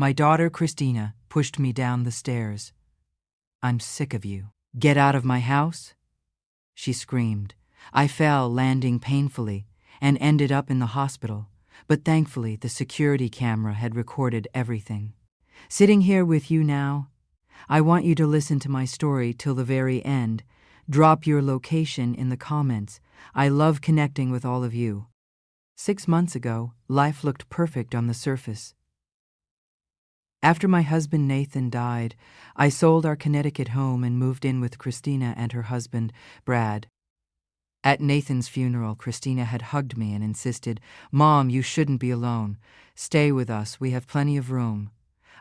My daughter, Christina, pushed me down the stairs. "I'm sick of you. Get out of my house?" she screamed. I fell, landing painfully, and ended up in the hospital, but thankfully the security camera had recorded everything. Sitting here with you now, I want you to listen to my story till the very end. Drop your location in the comments. I love connecting with all of you. 6 months ago, life looked perfect on the surface. After my husband Nathan died, I sold our Connecticut home and moved in with Christina and her husband, Brad. At Nathan's funeral, Christina had hugged me and insisted, "Mom, you shouldn't be alone. Stay with us, we have plenty of room."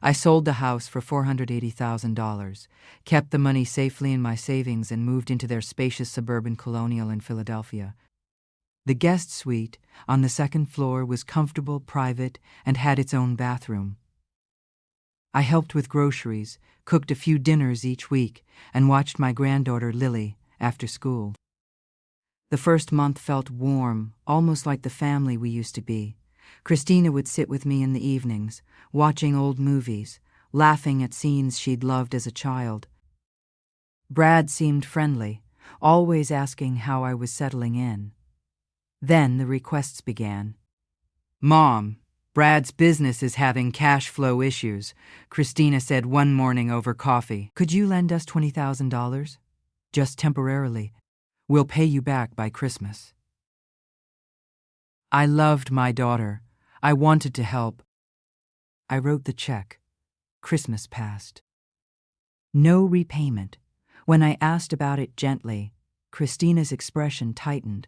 I sold the house for $480,000, kept the money safely in my savings, and moved into their spacious suburban colonial in Philadelphia. The guest suite on the second floor was comfortable, private, and had its own bathroom. I helped with groceries, cooked a few dinners each week, and watched my granddaughter Lily after school. The first month felt warm, almost like the family we used to be. Christina would sit with me in the evenings, watching old movies, laughing at scenes she'd loved as a child. Brad seemed friendly, always asking how I was settling in. Then the requests began. "Mom, Brad's business is having cash flow issues," Christina said one morning over coffee. "Could you lend us $20,000? Just temporarily. We'll pay you back by Christmas." I loved my daughter. I wanted to help. I wrote the check. Christmas passed. No repayment. When I asked about it gently, Christina's expression tightened.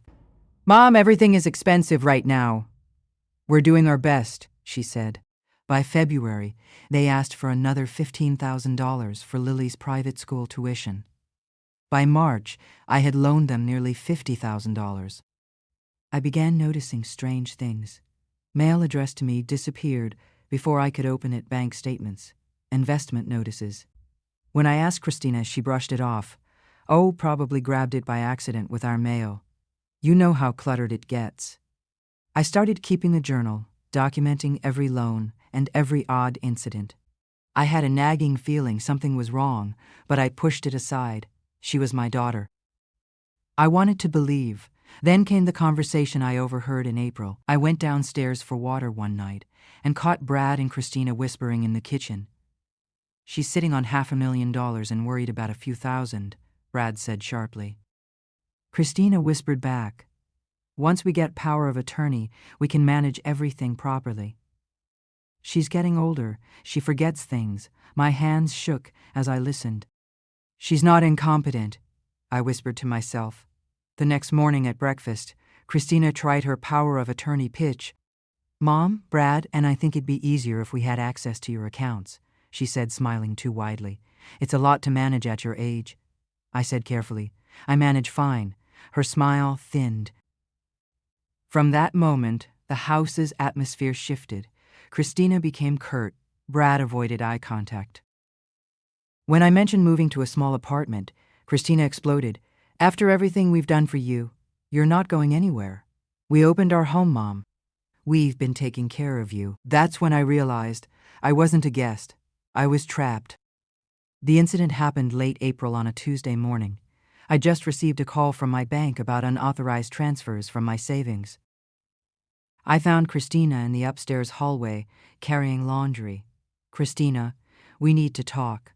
"Mom, everything is expensive right now." "We're doing our best," she said. By February, they asked for another $15,000 for Lily's private school tuition. By March, I had loaned them nearly $50,000. I began noticing strange things. Mail addressed to me disappeared before I could open it. Bank statements, investment notices. When I asked Christina, she brushed it off. "Oh, probably grabbed it by accident with our mail. You know how cluttered it gets." I started keeping a journal, documenting every loan and every odd incident. I had a nagging feeling something was wrong, but I pushed it aside. She was my daughter. I wanted to believe. Then came the conversation I overheard in April. I went downstairs for water one night and caught Brad and Christina whispering in the kitchen. "She's sitting on $500,000 and worried about a few thousand," Brad said sharply. Christina whispered back, "Once we get power of attorney, we can manage everything properly." She's getting older. She forgets things. My hands shook as I listened. "She's not incompetent," I whispered to myself. The next morning at breakfast, Christina tried her power of attorney pitch. "Mom, Brad, and I think it'd be easier if we had access to your accounts," she said, smiling too widely. "It's a lot to manage at your age." I said carefully, "I manage fine." Her smile thinned. From that moment, the house's atmosphere shifted. Christina became curt. Brad avoided eye contact. When I mentioned moving to a small apartment, Christina exploded. "After everything we've done for you, you're not going anywhere. We opened our home, Mom. We've been taking care of you." That's when I realized I wasn't a guest. I was trapped. The incident happened late April on a Tuesday morning. I just received a call from my bank about unauthorized transfers from my savings. I found Christina in the upstairs hallway, carrying laundry. "Christina, we need to talk.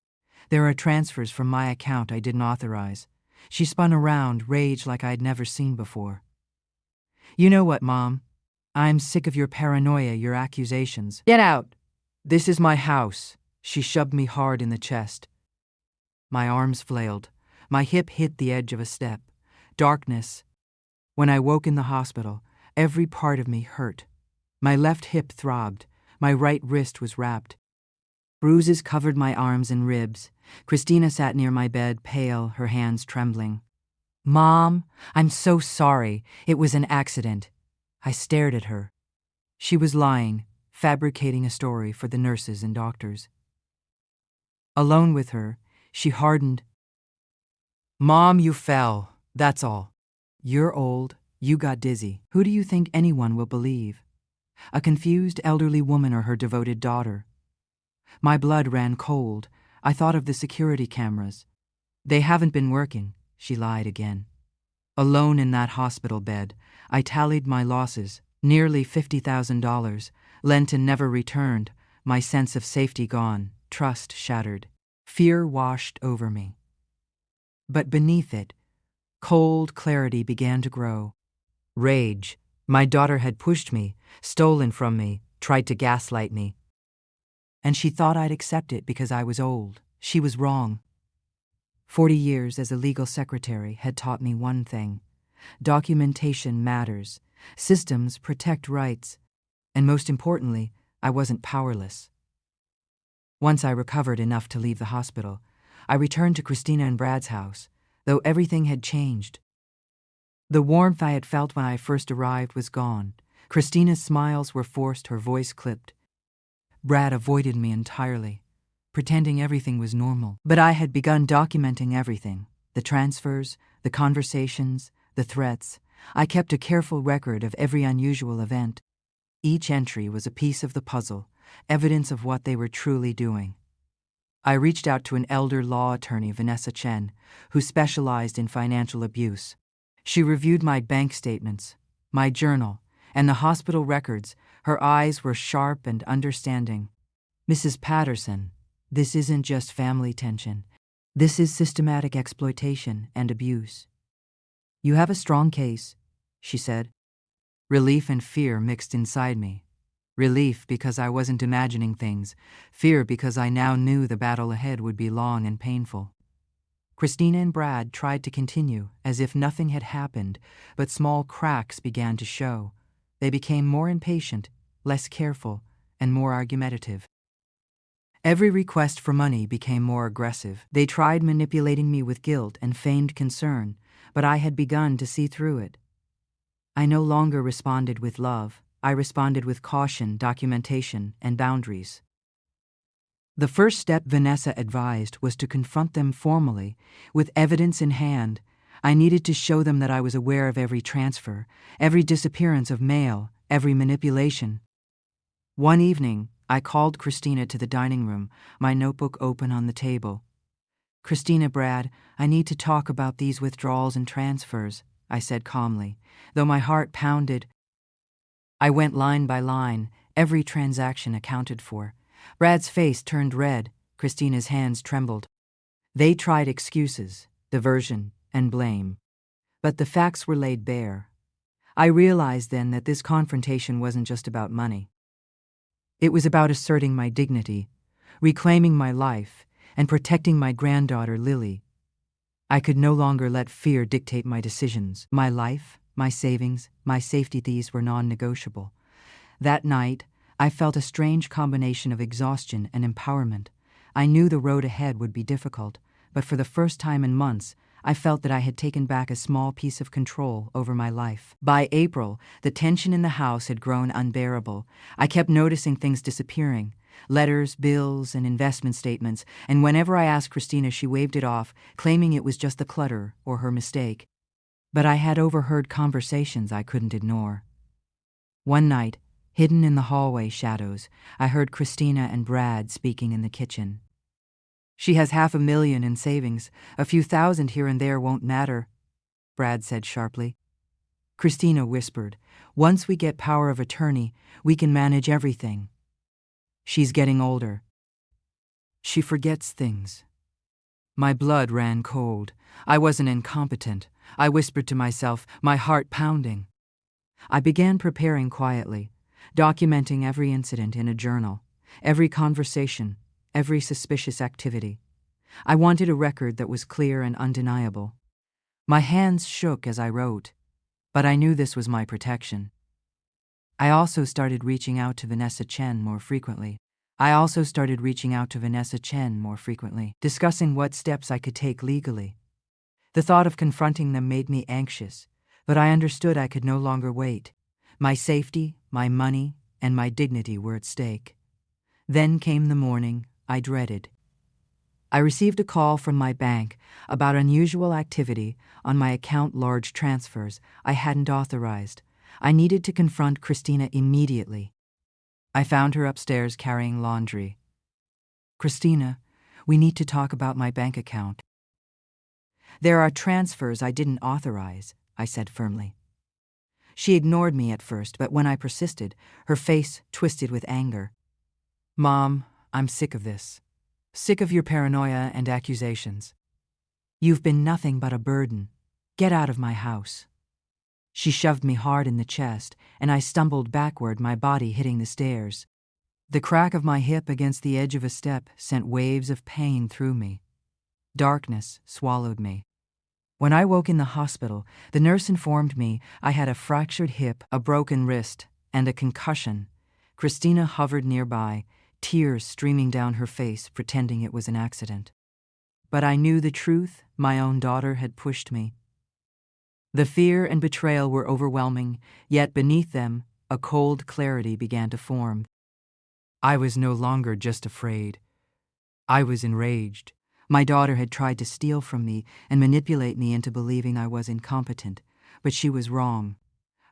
There are transfers from my account I didn't authorize." She spun around, rage like I'd never seen before. "You know what, Mom? I'm sick of your paranoia, your accusations. Get out! This is my house." She shoved me hard in the chest. My arms flailed. My hip hit the edge of a step. Darkness. When I woke in the hospital, every part of me hurt. My left hip throbbed. My right wrist was wrapped. Bruises covered my arms and ribs. Christina sat near my bed, pale, her hands trembling. "Mom, I'm so sorry. It was an accident." I stared at her. She was lying, fabricating a story for the nurses and doctors. Alone with her, she hardened. "Mom, you fell. That's all. You're old. You got dizzy. Who do you think anyone will believe? A confused elderly woman or her devoted daughter?" My blood ran cold. I thought of the security cameras. They haven't been working, she lied again. Alone in that hospital bed, I tallied my losses, nearly $50,000, lent and never returned, my sense of safety gone, trust shattered. Fear washed over me. But beneath it, cold clarity began to grow. Rage. My daughter had pushed me, stolen from me, tried to gaslight me. And she thought I'd accept it because I was old. She was wrong. 40 years as a legal secretary had taught me one thing. Documentation matters. Systems protect rights. And most importantly, I wasn't powerless. Once I recovered enough to leave the hospital, I returned to Christina and Brad's house, though everything had changed. The warmth I had felt when I first arrived was gone. Christina's smiles were forced, her voice clipped. Brad avoided me entirely, pretending everything was normal. But I had begun documenting everything, the transfers, the conversations, the threats. I kept a careful record of every unusual event. Each entry was a piece of the puzzle, evidence of what they were truly doing. I reached out to an elder law attorney, Vanessa Chen, who specialized in financial abuse. She reviewed my bank statements, my journal, and the hospital records. Her eyes were sharp and understanding. "Mrs. Patterson, this isn't just family tension. This is systematic exploitation and abuse. You have a strong case," she said. Relief and fear mixed inside me. Relief because I wasn't imagining things, fear because I now knew the battle ahead would be long and painful. Christina and Brad tried to continue, as if nothing had happened, but small cracks began to show. They became more impatient, less careful, and more argumentative. Every request for money became more aggressive. They tried manipulating me with guilt and feigned concern, but I had begun to see through it. I no longer responded with love. I responded with caution, documentation, and boundaries. The first step Vanessa advised was to confront them formally, with evidence in hand. I needed to show them that I was aware of every transfer, every disappearance of mail, every manipulation. One evening, I called Christina to the dining room, my notebook open on the table. "Christina, Brad, I need to talk about these withdrawals and transfers," I said calmly, though my heart pounded. I went line by line, every transaction accounted for. Brad's face turned red, Christina's hands trembled. They tried excuses, diversion, and blame. But the facts were laid bare. I realized then that this confrontation wasn't just about money. It was about asserting my dignity, reclaiming my life, and protecting my granddaughter, Lily. I could no longer let fear dictate my decisions. My life, my savings, my safety, these were non-negotiable. That night, I felt a strange combination of exhaustion and empowerment. I knew the road ahead would be difficult, but for the first time in months, I felt that I had taken back a small piece of control over my life. By April, the tension in the house had grown unbearable. I kept noticing things disappearing. Letters, bills, and investment statements, and whenever I asked Christina, she waved it off, claiming it was just the clutter or her mistake. But I had overheard conversations I couldn't ignore. One night, hidden in the hallway shadows, I heard Christina and Brad speaking in the kitchen. "She has $500,000 in savings. A few thousand here and there won't matter," Brad said sharply. Christina whispered, "Once we get power of attorney, we can manage everything. She's getting older. She forgets things." My blood ran cold. I wasn't incompetent. I whispered to myself, my heart pounding. I began preparing quietly, documenting every incident in a journal, every conversation, every suspicious activity. I wanted a record that was clear and undeniable. My hands shook as I wrote, but I knew this was my protection. I also started reaching out to Vanessa Chen more frequently. Discussing what steps I could take legally. The thought of confronting them made me anxious, but I understood I could no longer wait. My safety, my money, and my dignity were at stake. Then came the morning I dreaded. I received a call from my bank about unusual activity on my account, large transfers I hadn't authorized. I needed to confront Christina immediately. I found her upstairs carrying laundry. Christina, we need to talk about my bank account. There are transfers I didn't authorize, I said firmly. She ignored me at first, but when I persisted, her face twisted with anger. Mom, I'm sick of this. Sick of your paranoia and accusations. You've been nothing but a burden. Get out of my house. She shoved me hard in the chest, and I stumbled backward, my body hitting the stairs. The crack of my hip against the edge of a step sent waves of pain through me. Darkness swallowed me. When I woke in the hospital, the nurse informed me I had a fractured hip, a broken wrist, and a concussion. Christina hovered nearby, tears streaming down her face, pretending it was an accident. But I knew the truth. My own daughter had pushed me. The fear and betrayal were overwhelming, yet beneath them, a cold clarity began to form. I was no longer just afraid. I was enraged. My daughter had tried to steal from me and manipulate me into believing I was incompetent, but she was wrong.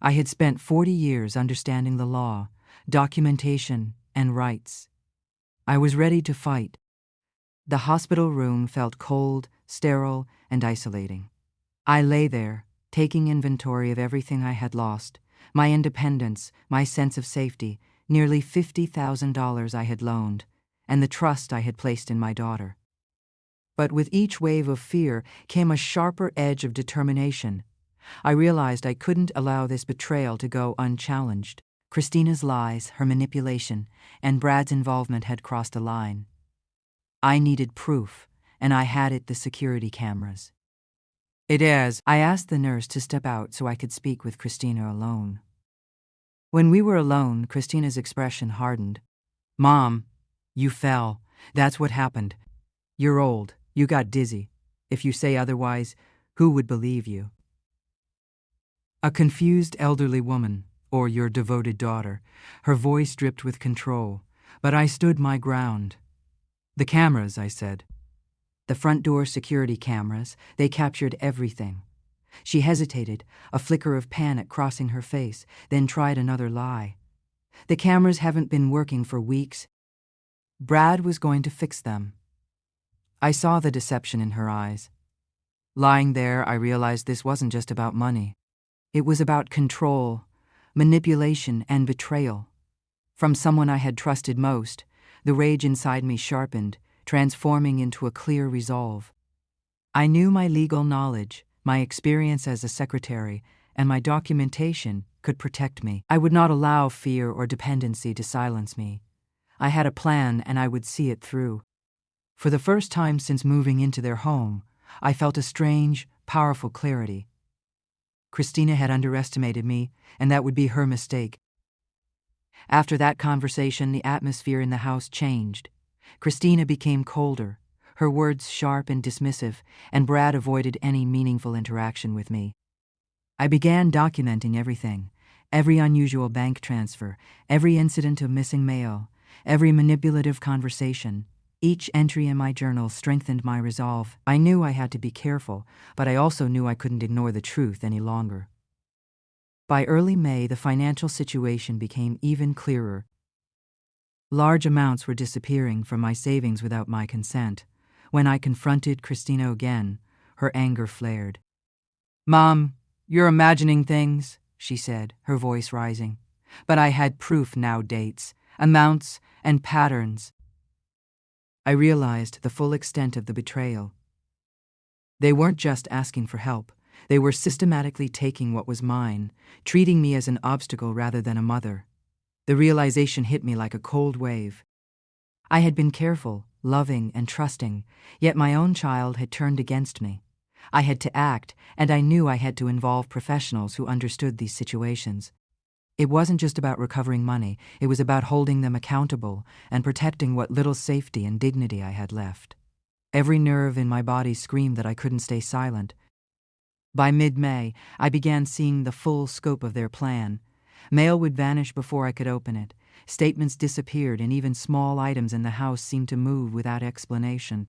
I had spent 40 years understanding the law, documentation, and rights. I was ready to fight. The hospital room felt cold, sterile, and isolating. I lay there, taking inventory of everything I had lost, my independence, my sense of safety, nearly $50,000 I had loaned, and the trust I had placed in my daughter. But with each wave of fear came a sharper edge of determination. I realized I couldn't allow this betrayal to go unchallenged. Christina's lies, her manipulation, and Brad's involvement had crossed a line. I needed proof, and I had it: the security cameras. It is. I asked the nurse to step out so I could speak with Christina alone. When we were alone, Christina's expression hardened. Mom, you fell. That's what happened. You're old. You got dizzy. If you say otherwise, who would believe you? A confused elderly woman, or your devoted daughter. Her voice dripped with control, but I stood my ground. The cameras, I said. The front door security cameras, they captured everything. She hesitated, a flicker of panic crossing her face, then tried another lie. The cameras haven't been working for weeks. Brad was going to fix them. I saw the deception in her eyes. Lying there, I realized this wasn't just about money. It was about control, manipulation, and betrayal. From someone I had trusted most, the rage inside me sharpened, transforming into a clear resolve. I knew my legal knowledge, my experience as a secretary, and my documentation could protect me. I would not allow fear or dependency to silence me. I had a plan, and I would see it through. For the first time since moving into their home, I felt a strange, powerful clarity. Christina had underestimated me, and that would be her mistake. After that conversation, the atmosphere in the house changed. Christina became colder, her words sharp and dismissive, and Brad avoided any meaningful interaction with me. I began documenting everything: every unusual bank transfer, every incident of missing mail, every manipulative conversation. Each entry in my journal strengthened my resolve. I knew I had to be careful, but I also knew I couldn't ignore the truth any longer. By early May, the financial situation became even clearer. Large amounts were disappearing from my savings without my consent. When I confronted Christina again, her anger flared. Mom, you're imagining things, she said, her voice rising. But I had proof now: dates, amounts, and patterns. I realized the full extent of the betrayal. They weren't just asking for help. They were systematically taking what was mine, treating me as an obstacle rather than a mother. The realization hit me like a cold wave. I had been careful, loving, and trusting, yet my own child had turned against me. I had to act, and I knew I had to involve professionals who understood these situations. It wasn't just about recovering money, it was about holding them accountable and protecting what little safety and dignity I had left. Every nerve in my body screamed that I couldn't stay silent. By mid-May, I began seeing the full scope of their plan. Mail would vanish before I could open it. Statements disappeared, and even small items in the house seemed to move without explanation.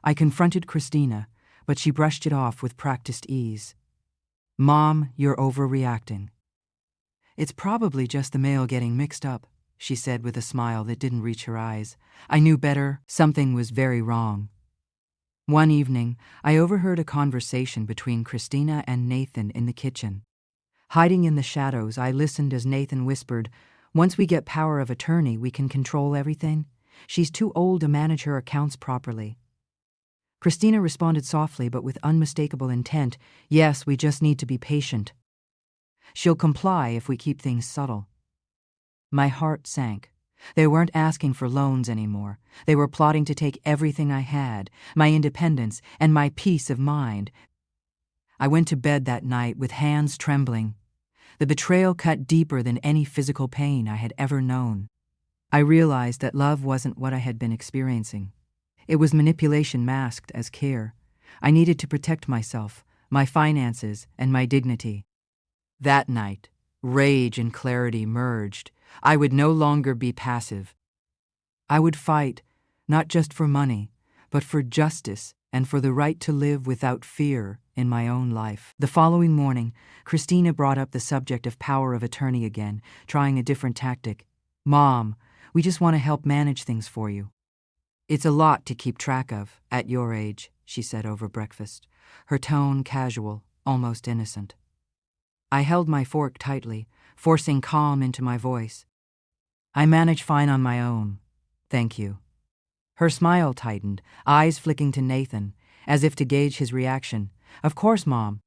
I confronted Christina, but she brushed it off with practiced ease. Mom, you're overreacting. It's probably just the mail getting mixed up, she said with a smile that didn't reach her eyes. I knew better. Something was very wrong. One evening, I overheard a conversation between Christina and Nathan in the kitchen. Hiding in the shadows, I listened as Nathan whispered, "Once we get power of attorney, we can control everything. She's too old to manage her accounts properly." Christina responded softly but with unmistakable intent, "Yes, we just need to be patient. She'll comply if we keep things subtle." My heart sank. They weren't asking for loans anymore. They were plotting to take everything I had, my independence and my peace of mind. I went to bed that night with hands trembling. The betrayal cut deeper than any physical pain I had ever known. I realized that love wasn't what I had been experiencing. It was manipulation masked as care. I needed to protect myself, my finances, and my dignity. That night, rage and clarity merged. I would no longer be passive. I would fight, not just for money, but for justice and for the right to live without fear in my own life. The following morning, Christina brought up the subject of power of attorney again, trying a different tactic. "Mom, we just want to help manage things for you. It's a lot to keep track of, at your age," she said over breakfast, her tone casual, almost innocent. I held my fork tightly, forcing calm into my voice. "I manage fine on my own. Thank you." Her smile tightened, eyes flicking to Nathan, as if to gauge his reaction. "Of course, Mom.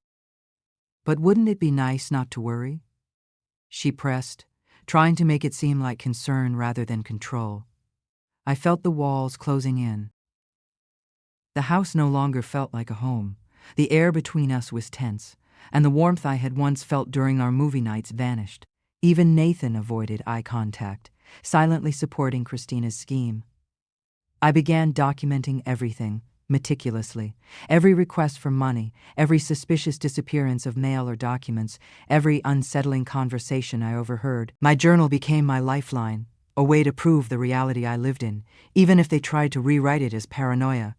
But wouldn't it be nice not to worry?" She pressed, trying to make it seem like concern rather than control. I felt the walls closing in. The house no longer felt like a home. The air between us was tense, and the warmth I had once felt during our movie nights vanished. Even Nathan avoided eye contact, silently supporting Christina's scheme. I began documenting everything, meticulously. Every request for money, every suspicious disappearance of mail or documents, every unsettling conversation I overheard. My journal became my lifeline, a way to prove the reality I lived in, even if they tried to rewrite it as paranoia.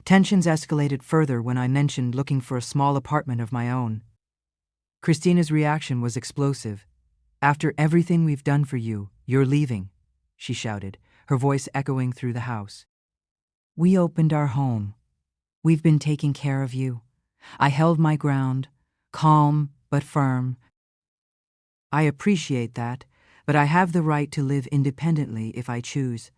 Tensions escalated further when I mentioned looking for a small apartment of my own. Christina's reaction was explosive. "After everything we've done for you, you're leaving," she shouted, her voice echoing through the house. "We opened our home. We've been taking care of you." I held my ground, calm but firm. "I appreciate that, but I have the right to live independently if I choose."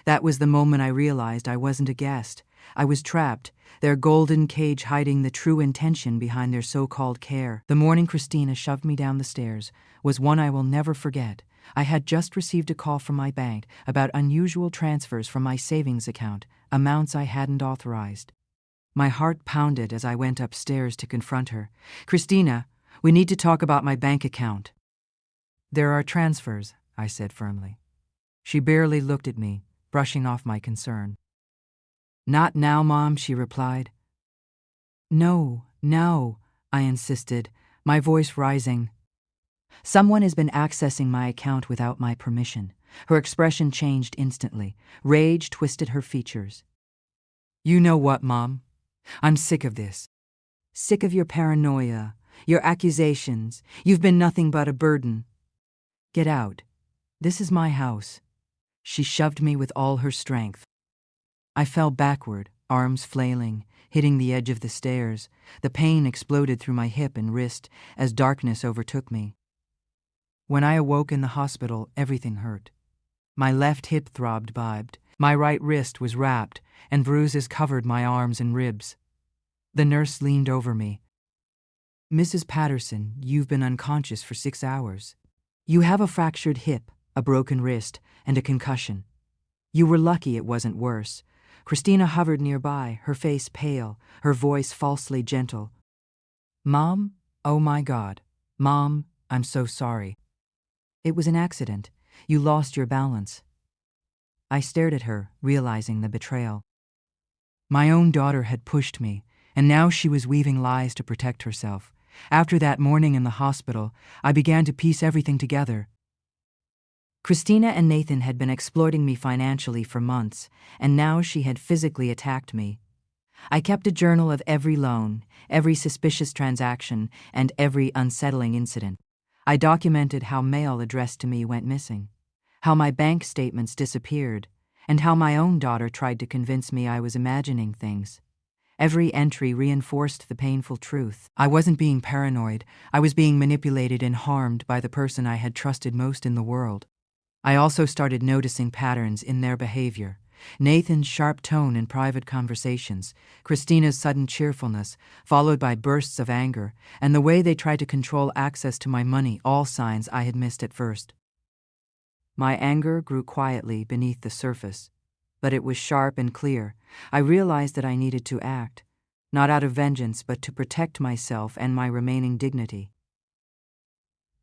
That was the moment I realized I wasn't a guest. I was trapped, their golden cage hiding the true intention behind their so-called care. The morning Christina shoved me down the stairs was one I will never forget. I had just received a call from my bank about unusual transfers from my savings account, amounts I hadn't authorized. My heart pounded as I went upstairs to confront her. "Christina, we need to talk about my bank account." "There are transfers," I said firmly. She barely looked at me, brushing off my concern. "Not now, Mom," she replied. No, I insisted, my voice rising. "Someone has been accessing my account without my permission." Her expression changed instantly. Rage twisted her features. "You know what, Mom? I'm sick of this. Sick of your paranoia, your accusations. You've been nothing but a burden. Get out. This is my house." She shoved me with all her strength. I fell backward, arms flailing, hitting the edge of the stairs. The pain exploded through my hip and wrist as darkness overtook me. When I awoke in the hospital, everything hurt. My left hip throbbed, my right wrist was wrapped, and bruises covered my arms and ribs. The nurse leaned over me. "Mrs. Patterson, you've been unconscious for 6 hours. You have a fractured hip, a broken wrist, and a concussion. You were lucky it wasn't worse." Christina hovered nearby, her face pale, her voice falsely gentle. "Mom? Oh my God. Mom, I'm so sorry. It was an accident. You lost your balance." I stared at her, realizing the betrayal. My own daughter had pushed me, and now she was weaving lies to protect herself. After that morning in the hospital, I began to piece everything together. Christina and Nathan had been exploiting me financially for months, and now she had physically attacked me. I kept a journal of every loan, every suspicious transaction, and every unsettling incident. I documented how mail addressed to me went missing, how my bank statements disappeared, and how my own daughter tried to convince me I was imagining things. Every entry reinforced the painful truth. I wasn't being paranoid. I was being manipulated and harmed by the person I had trusted most in the world. I also started noticing patterns in their behavior. Nathan's sharp tone in private conversations, Christina's sudden cheerfulness, followed by bursts of anger, and the way they tried to control access to my money, all signs I had missed at first. My anger grew quietly beneath the surface, but it was sharp and clear. I realized that I needed to act, not out of vengeance, but to protect myself and my remaining dignity.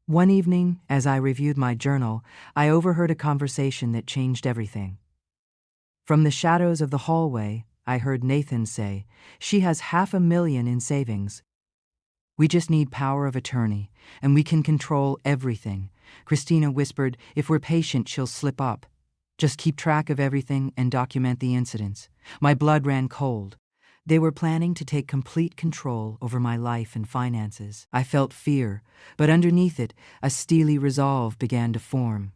One evening, as I reviewed my journal, I overheard a conversation that changed everything. From the shadows of the hallway, I heard Nathan say, "She has $500,000 in savings. We just need power of attorney, and we can control everything." Christina whispered, "If we're patient, she'll slip up. Just keep track of everything and document the incidents." My blood ran cold. They were planning to take complete control over my life and finances. I felt fear, but underneath it, a steely resolve began to form.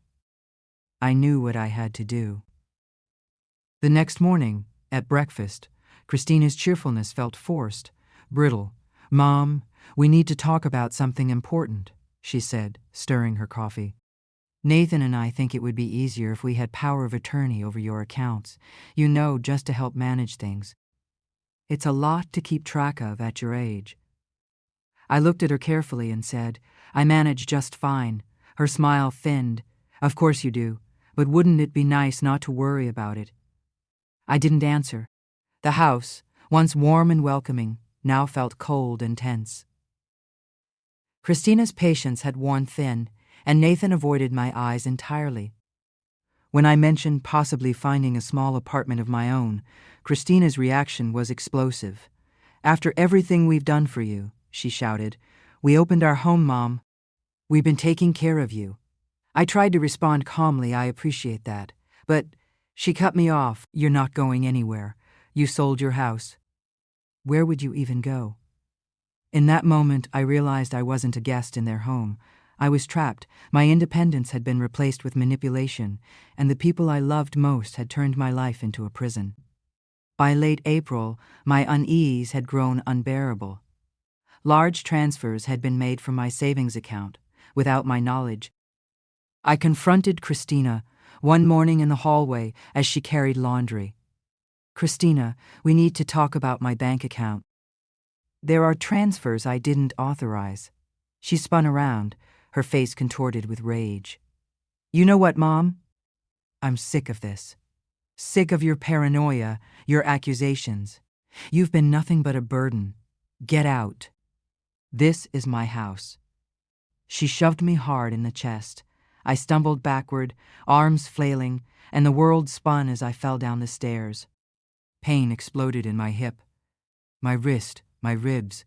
I knew what I had to do. The next morning, at breakfast, Christina's cheerfulness felt forced, brittle. "Mom, we need to talk about something important," she said, stirring her coffee. "Nathan and I think it would be easier if we had power of attorney over your accounts, just to help manage things. It's a lot to keep track of at your age." I looked at her carefully and said, "I manage just fine." Her smile thinned. "Of course you do, but wouldn't it be nice not to worry about it?" I didn't answer. The house, once warm and welcoming, now felt cold and tense. Christina's patience had worn thin, and Nathan avoided my eyes entirely. When I mentioned possibly finding a small apartment of my own, Christina's reaction was explosive. "After everything we've done for you," she shouted. "We opened our home, Mom. We've been taking care of you." I tried to respond calmly, "I appreciate that. But..." She cut me off. "You're not going anywhere. You sold your house. Where would you even go?" In that moment, I realized I wasn't a guest in their home. I was trapped. My independence had been replaced with manipulation, and the people I loved most had turned my life into a prison. By late April, my unease had grown unbearable. Large transfers had been made from my savings account, without my knowledge. I confronted Christina one morning in the hallway as she carried laundry. "Christina, we need to talk about my bank account. There are transfers I didn't authorize." She spun around, her face contorted with rage. "You know what, Mom? I'm sick of this. Sick of your paranoia, your accusations. You've been nothing but a burden. Get out. This is my house." She shoved me hard in the chest. I stumbled backward, arms flailing, and the world spun as I fell down the stairs. Pain exploded in my hip, my wrist, my ribs.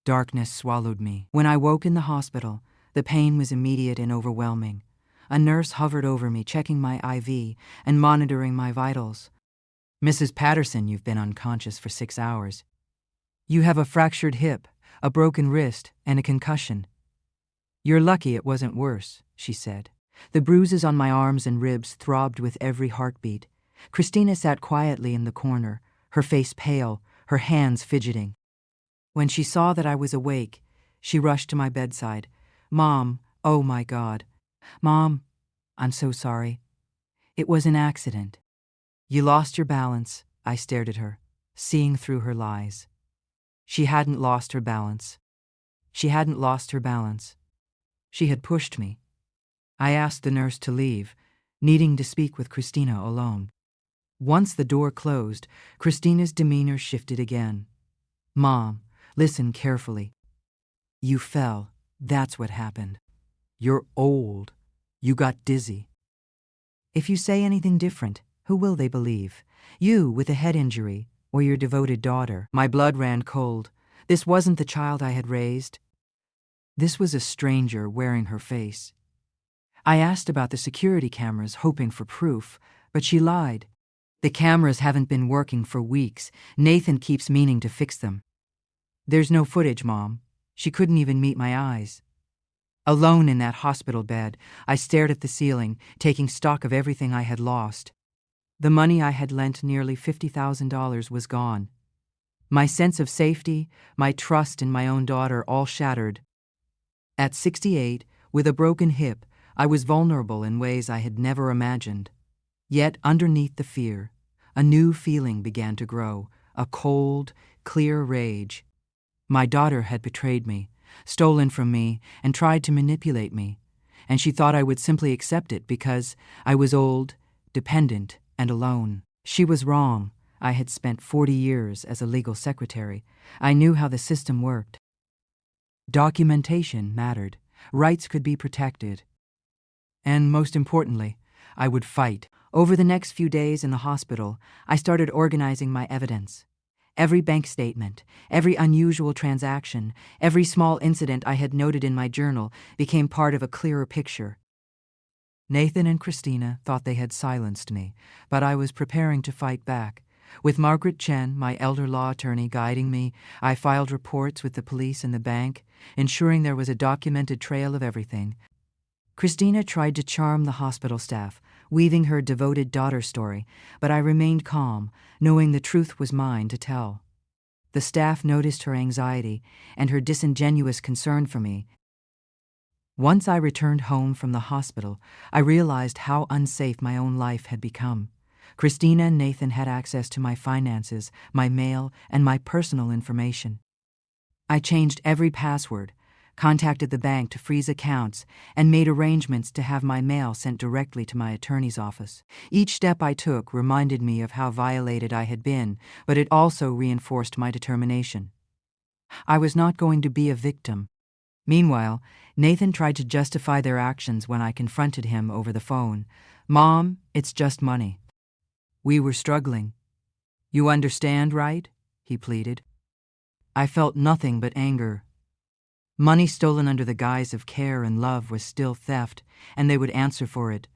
Darkness swallowed me. When I woke in the hospital, the pain was immediate and overwhelming. A nurse hovered over me, checking my IV and monitoring my vitals. "Mrs. Patterson, you've been unconscious for 6 hours. You have a fractured hip, a broken wrist, and a concussion. You're lucky it wasn't worse," she said. The bruises on my arms and ribs throbbed with every heartbeat. Christina sat quietly in the corner, her face pale, her hands fidgeting. When she saw that I was awake, she rushed to my bedside. "Mom, oh my God. Mom, I'm so sorry. It was an accident." "You lost your balance," I stared at her, seeing through her lies. She hadn't lost her balance. She hadn't lost her balance. She had pushed me. I asked the nurse to leave, needing to speak with Christina alone. Once the door closed, Christina's demeanor shifted again. "Mom, listen carefully. You fell. That's what happened. You're old. You got dizzy. If you say anything different, who will they believe? You with a head injury, or your devoted daughter?" My blood ran cold. This wasn't the child I had raised. This was a stranger wearing her face. I asked about the security cameras, hoping for proof, but she lied. "The cameras haven't been working for weeks. Nathan keeps meaning to fix them." "There's no footage, Mom. She couldn't even meet my eyes." Alone in that hospital bed, I stared at the ceiling, taking stock of everything I had lost. The money I had lent, nearly $50,000, was gone. My sense of safety, my trust in my own daughter, all shattered. At 68, with a broken hip, I was vulnerable in ways I had never imagined. Yet underneath the fear, a new feeling began to grow, a cold, clear rage. My daughter had betrayed me, stolen from me, and tried to manipulate me, and she thought I would simply accept it because I was old, dependent, and alone. She was wrong. I had spent 40 years as a legal secretary. I knew how the system worked. Documentation mattered. Rights could be protected. And most importantly, I would fight. Over the next few days in the hospital, I started organizing my evidence. Every bank statement, every unusual transaction, every small incident I had noted in my journal became part of a clearer picture. Nathan and Christina thought they had silenced me, but I was preparing to fight back. With Margaret Chen, my elder law attorney, guiding me, I filed reports with the police and the bank, ensuring there was a documented trail of everything. Christina tried to charm the hospital staff, weaving her devoted daughter story, but I remained calm, knowing the truth was mine to tell. The staff noticed her anxiety and her disingenuous concern for me. Once I returned home from the hospital, I realized how unsafe my own life had become. Christina and Nathan had access to my finances, my mail, and my personal information. I changed every password, contacted the bank to freeze accounts, and made arrangements to have my mail sent directly to my attorney's office. Each step I took reminded me of how violated I had been, but it also reinforced my determination. I was not going to be a victim. Meanwhile, Nathan tried to justify their actions when I confronted him over the phone. "Mom, it's just money." We were struggling. "You understand, right?" he pleaded. I felt nothing but anger. Money stolen under the guise of care and love was still theft, and they would answer for it.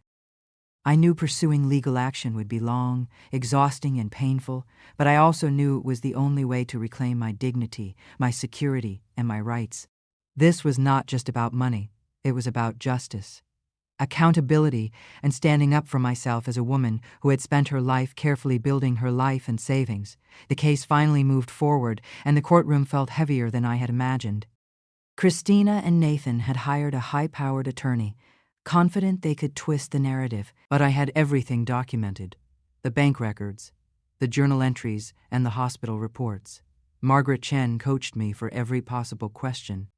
I knew pursuing legal action would be long, exhausting, and painful, but I also knew it was the only way to reclaim my dignity, my security, and my rights. This was not just about money. It was about justice, accountability, and standing up for myself as a woman who had spent her life carefully building her life and savings. The case finally moved forward, and the courtroom felt heavier than I had imagined. Christina and Nathan had hired a high-powered attorney, confident they could twist the narrative, but I had everything documented: the bank records, the journal entries, and the hospital reports. Margaret Chen coached me for every possible question.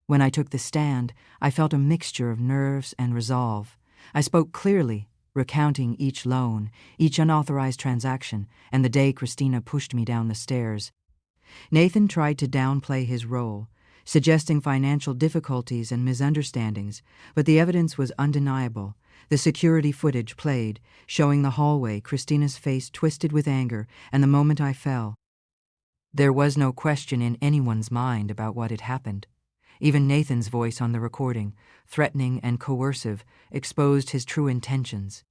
When I took the stand, I felt a mixture of nerves and resolve. I spoke clearly, recounting each loan, each unauthorized transaction, and the day Christina pushed me down the stairs. Nathan tried to downplay his role, suggesting financial difficulties and misunderstandings, but the evidence was undeniable. The security footage played, showing the hallway, Christina's face twisted with anger, and the moment I fell. There was no question in anyone's mind about what had happened. Even Nathan's voice on the recording, threatening and coercive, exposed his true intentions.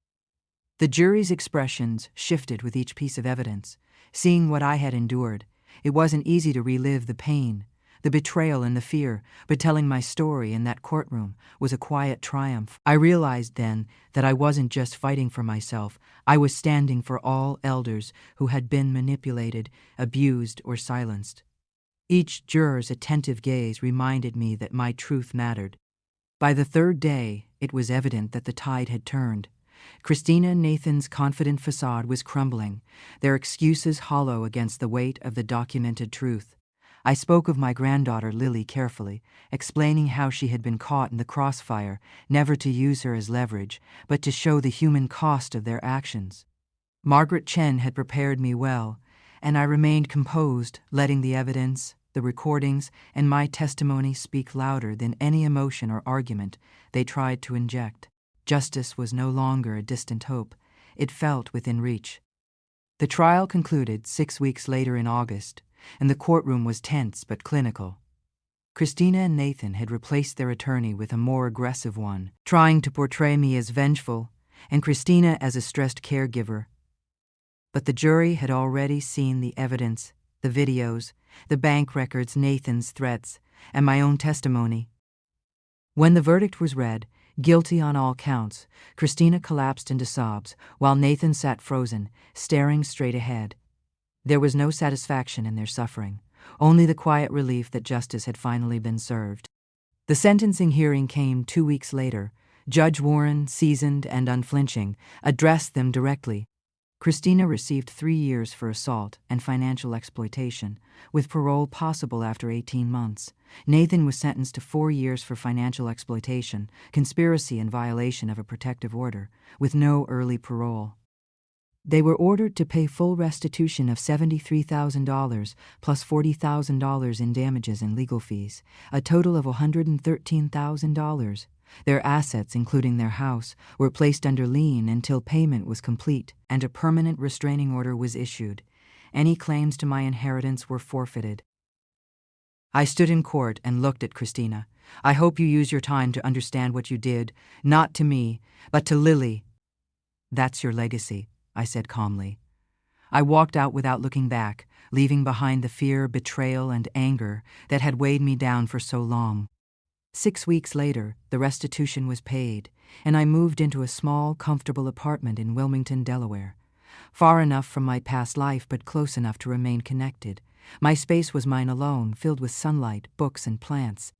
The jury's expressions shifted with each piece of evidence. Seeing what I had endured, it wasn't easy to relive the pain, the betrayal and the fear, but telling my story in that courtroom was a quiet triumph. I realized then that I wasn't just fighting for myself. I was standing for all elders who had been manipulated, abused, or silenced. Each juror's attentive gaze reminded me that my truth mattered. By the third day, it was evident that the tide had turned. Christina and Nathan's confident facade was crumbling, their excuses hollow against the weight of the documented truth. I spoke of my granddaughter Lily carefully, explaining how she had been caught in the crossfire, never to use her as leverage, but to show the human cost of their actions. Margaret Chen had prepared me well, and I remained composed, letting the evidence, the recordings, and my testimony speak louder than any emotion or argument they tried to inject. Justice was no longer a distant hope. It felt within reach. The trial concluded 6 weeks later in August, and the courtroom was tense but clinical. Christina and Nathan had replaced their attorney with a more aggressive one, trying to portray me as vengeful and Christina as a stressed caregiver. But the jury had already seen the evidence, the videos, the bank records, Nathan's threats, and my own testimony. When the verdict was read, guilty on all counts, Christina collapsed into sobs, while Nathan sat frozen, staring straight ahead. There was no satisfaction in their suffering, only the quiet relief that justice had finally been served. The sentencing hearing came 2 weeks later. Judge Warren, seasoned and unflinching, addressed them directly. Christina received 3 years for assault and financial exploitation, with parole possible after 18 months. Nathan was sentenced to 4 years for financial exploitation, conspiracy and violation of a protective order, with no early parole. They were ordered to pay full restitution of $73,000 plus $40,000 in damages and legal fees, a total of $113,000. Their assets, including their house, were placed under lien until payment was complete, and a permanent restraining order was issued. Any claims to my inheritance were forfeited. I stood in court and looked at Christina. I hope you use your time to understand what you did, not to me, but to Lily. That's your legacy, I said calmly. I walked out without looking back, leaving behind the fear, betrayal, and anger that had weighed me down for so long. 6 weeks later, the restitution was paid, and I moved into a small, comfortable apartment in Wilmington, Delaware. Far enough from my past life, but close enough to remain connected. My space was mine alone, filled with sunlight, books, and plants.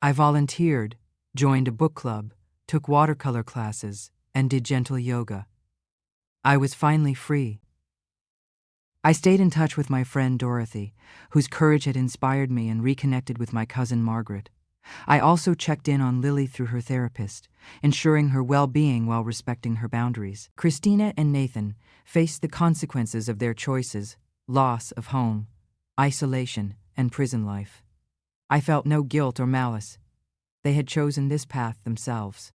I volunteered, joined a book club, took watercolor classes, and did gentle yoga. I was finally free. I stayed in touch with my friend Dorothy, whose courage had inspired me, and reconnected with my cousin Margaret. I also checked in on Lily through her therapist, ensuring her well-being while respecting her boundaries. Christina and Nathan faced the consequences of their choices: loss of home, isolation, and prison life. I felt no guilt or malice. They had chosen this path themselves.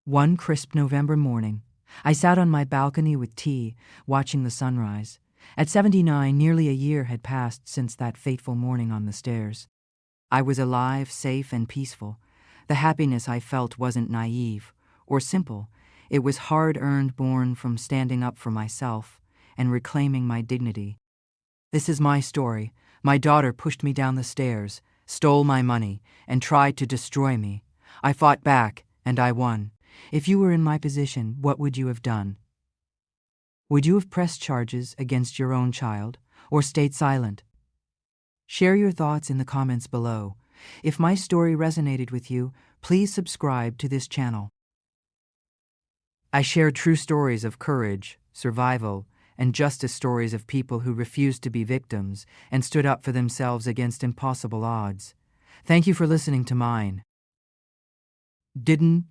One crisp November morning, I sat on my balcony with tea, watching the sunrise. At 79, nearly a year had passed since that fateful morning on the stairs. I was alive, safe, and peaceful. The happiness I felt wasn't naive or simple. It was hard-earned, born from standing up for myself and reclaiming my dignity. This is my story. My daughter pushed me down the stairs, stole my money, and tried to destroy me. I fought back, and I won. If you were in my position, what would you have done? Would you have pressed charges against your own child, or stayed silent? Share your thoughts in the comments below. If my story resonated with you, please subscribe to this channel. I share true stories of courage, survival, and justice, stories of people who refused to be victims and stood up for themselves against impossible odds. Thank you for listening to mine. Didn't